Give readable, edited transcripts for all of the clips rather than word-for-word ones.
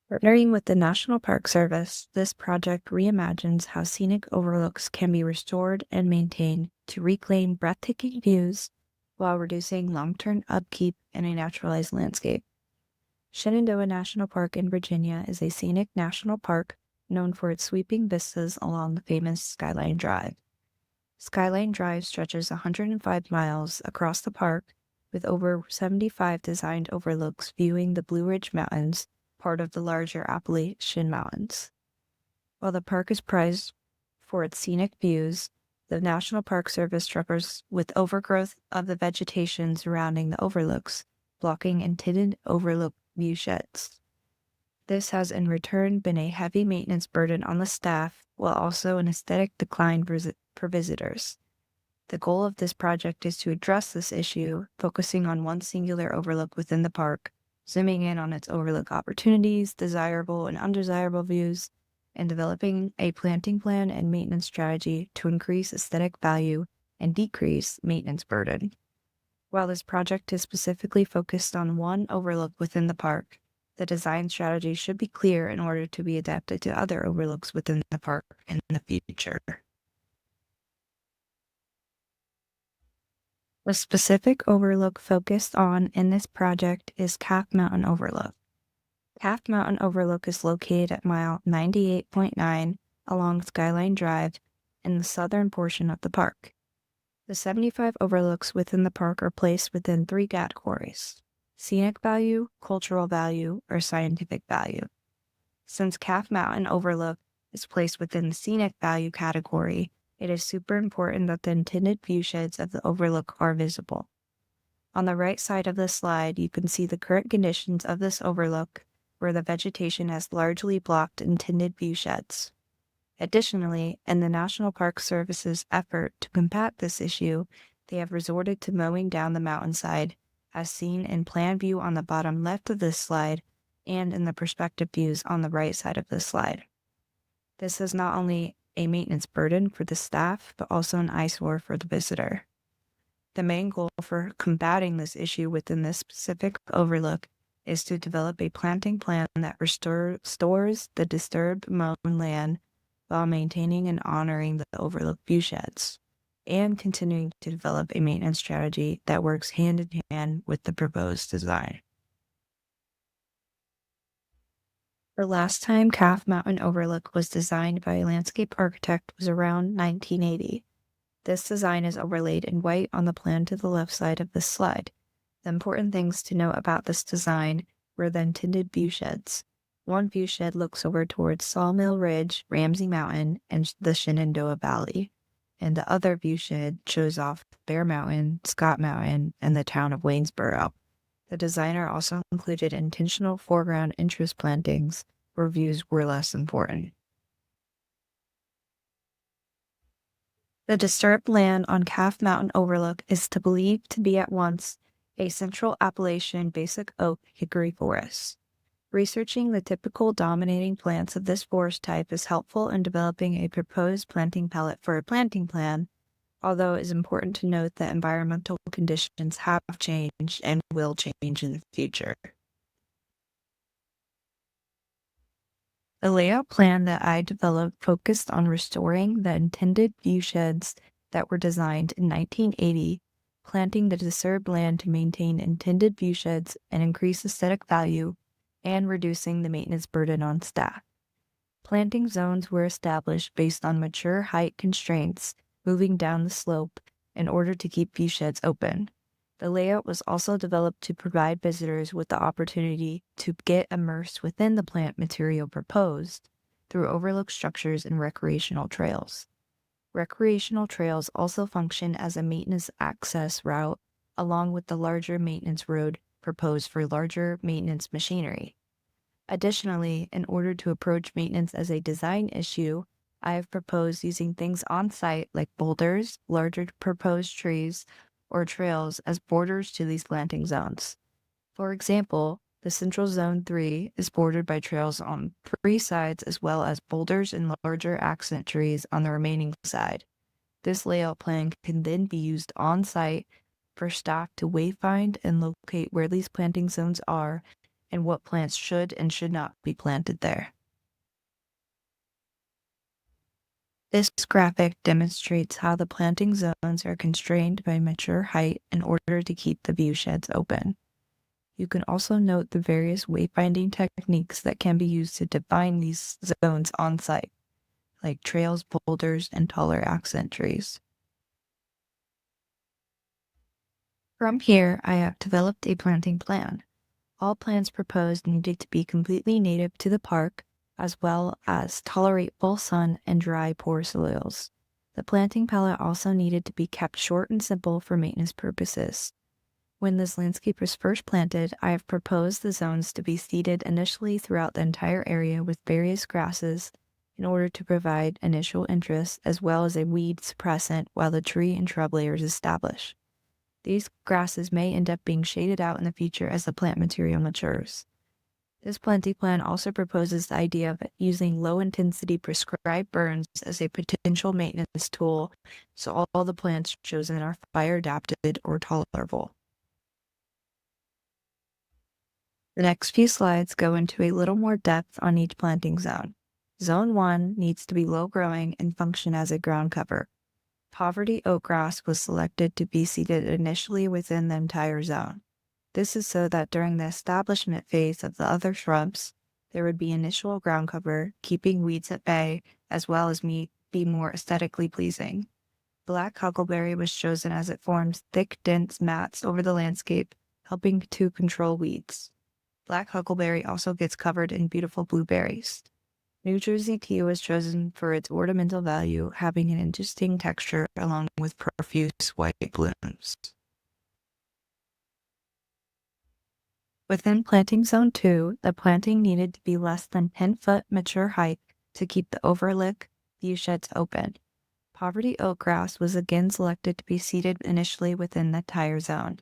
Partnering with the National Park Service, this project reimagines how scenic overlooks can be restored and maintained to reclaim breathtaking views while reducing long-term upkeep in a naturalized landscape. Shenandoah National Park in Virginia is a scenic national park known for its sweeping vistas along the famous Skyline Drive. Skyline Drive stretches 105 miles across the park, with over 75 designed overlooks viewing the Blue Ridge Mountains, part of the larger Appalachian Mountains. While the park is prized for its scenic views, the National Park Service struggles with overgrowth of the vegetation surrounding the overlooks, blocking intended overlook viewsheds. This has in return been a heavy maintenance burden on the staff, while also an aesthetic decline for visitors. The goal of this project is to address this issue, focusing on one singular overlook within the park, zooming in on its overlook opportunities, desirable and undesirable views, and developing a planting plan and maintenance strategy to increase aesthetic value and decrease maintenance burden. While this project is specifically focused on one overlook within the park, the design strategy should be clear in order to be adapted to other overlooks within the park in the future. The specific overlook focused on in this project is Calf Mountain Overlook. Calf Mountain Overlook is located at mile 98.9 along Skyline Drive in the southern portion of the park. The 75 overlooks within the park are placed within three categories: scenic value, cultural value, or scientific value. Since Calf Mountain Overlook is placed within the scenic value category, it is super important that the intended viewsheds of the overlook are visible. On the right side of the slide, you can see the current conditions of this overlook, where the vegetation has largely blocked intended viewsheds. Additionally, in the National Park Service's effort to combat this issue, they have resorted to mowing down the mountainside, as seen in plan view on the bottom left of this slide and in the perspective views on the right side of this slide. This is not only a maintenance burden for the staff, but also an eyesore for the visitor. The main goal for combating this issue within this specific overlook is to develop a planting plan that restores the disturbed mown land while maintaining and honoring the overlook viewsheds, and continuing to develop a maintenance strategy that works hand in hand with the proposed design. The last time Calf Mountain Overlook was designed by a landscape architect was around 1980. This design is overlaid in white on the plan to the left side of this slide. The important things to note about this design were the intended viewsheds. One viewshed looks over towards Sawmill Ridge, Ramsey Mountain, and the Shenandoah Valley, and the other viewshed shows off Bear Mountain, Scott Mountain, and the town of Waynesboro. The designer also included intentional foreground interest plantings where views were less important. The disturbed land on Calf Mountain Overlook is believed to be at once a Central Appalachian basic oak hickory forest. Researching the typical dominating plants of this forest type is helpful in developing a proposed planting palette for a planting plan, although it is important to note that environmental conditions have changed and will change in the future. The layout plan that I developed focused on restoring the intended viewsheds that were designed in 1980, planting the disturbed land to maintain intended viewsheds and increase aesthetic value, and reducing the maintenance burden on staff. Planting zones were established based on mature height constraints moving down the slope in order to keep viewsheds open. The layout was also developed to provide visitors with the opportunity to get immersed within the plant material proposed through overlook structures and recreational trails. Recreational trails also function as a maintenance access route along with the larger maintenance road proposed for larger maintenance machinery. Additionally, in order to approach maintenance as a design issue, I have proposed using things on site like boulders, larger proposed trees, or trails as borders to these planting zones. For example, the Central Zone 3 is bordered by trails on 3 sides as well as boulders and larger accent trees on the remaining side. This layout plan can then be used on site for staff to wayfind and locate where these planting zones are and what plants should and should not be planted there. This graphic demonstrates how the planting zones are constrained by mature height in order to keep the view sheds open. You can also note the various wayfinding techniques that can be used to define these zones on site, like trails, boulders, and taller accent trees. From here, I have developed a planting plan. All plants proposed needed to be completely native to the park, as well as tolerate full sun and dry, poor soils. The planting palette also needed to be kept short and simple for maintenance purposes. When this landscape was first planted, I have proposed the zones to be seeded initially throughout the entire area with various grasses in order to provide initial interest as well as a weed suppressant while the tree and shrub layers establish. These grasses may end up being shaded out in the future as the plant material matures. This planting plan also proposes the idea of using low-intensity prescribed burns as a potential maintenance tool, so all the plants chosen are fire-adapted or tolerable. The next few slides go into a little more depth on each planting zone. Zone 1 needs to be low-growing and function as a ground cover. Poverty oakgrass was selected to be seeded initially within the entire zone. This is so that during the establishment phase of the other shrubs, there would be initial ground cover, keeping weeds at bay, as well as be more aesthetically pleasing. Black huckleberry was chosen as it forms thick, dense mats over the landscape, helping to control weeds. Black huckleberry also gets covered in beautiful blueberries. New Jersey tea was chosen for its ornamental value, having an interesting texture along with profuse white blooms. Within planting zone 2, the planting needed to be less than 10-foot mature height to keep the overlook view sheds open. Poverty oakgrass was again selected to be seeded initially within the entire zone.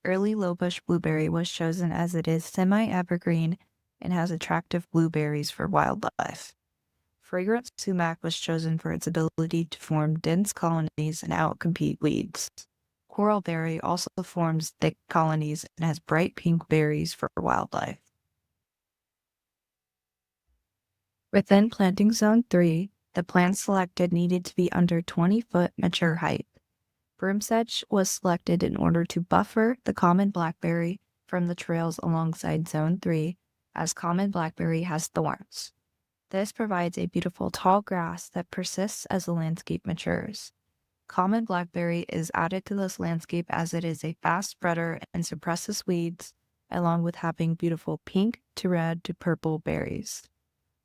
Early lowbush blueberry was chosen as it is semi-evergreen and has attractive blueberries for wildlife. Fragrant sumac was chosen for its ability to form dense colonies and outcompete weeds. Coralberry also forms thick colonies and has bright pink berries for wildlife. Within planting zone 3, the plants selected needed to be under 20-foot mature height. Broom sedge was selected in order to buffer the common blackberry from the trails alongside Zone 3, as common blackberry has thorns. This provides a beautiful tall grass that persists as the landscape matures. Common blackberry is added to this landscape as it is a fast spreader and suppresses weeds, along with having beautiful pink to red to purple berries.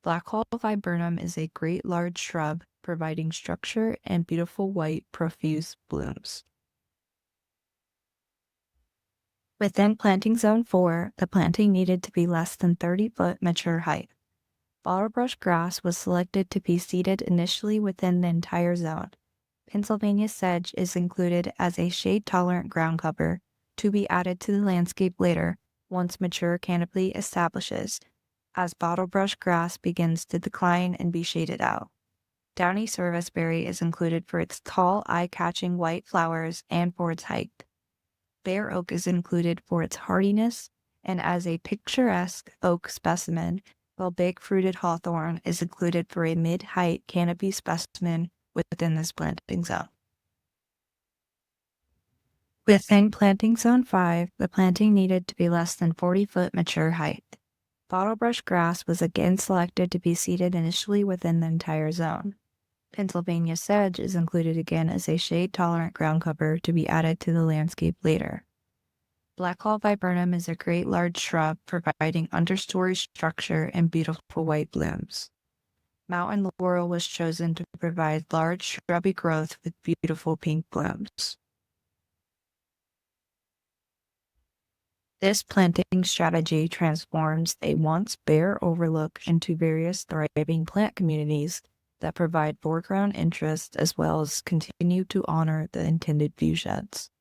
Blackhaw viburnum is a great large shrub, providing structure and beautiful white profuse blooms. Within planting zone 4, the planting needed to be less than 30-foot mature height. Bottlebrush grass was selected to be seeded initially within the entire zone. Pennsylvania sedge is included as a shade-tolerant ground cover to be added to the landscape later once mature canopy establishes, as bottlebrush grass begins to decline and be shaded out. Downy serviceberry is included for its tall, eye-catching white flowers and for its height. Bare oak is included for its hardiness and as a picturesque oak specimen, while big-fruited hawthorn is included for a mid-height canopy specimen within this planting zone. Within planting zone 5, the planting needed to be less than 40-foot mature height. Bottlebrush grass was again selected to be seeded initially within the entire zone. Pennsylvania sedge is included again as a shade-tolerant ground cover to be added to the landscape later. Blackhaw viburnum is a great large shrub providing understory structure and beautiful white blooms. Mountain laurel was chosen to provide large shrubby growth with beautiful pink blooms. This planting strategy transforms a once bare overlook into various thriving plant communities that provide foreground interest as well as continue to honor the intended view sheds.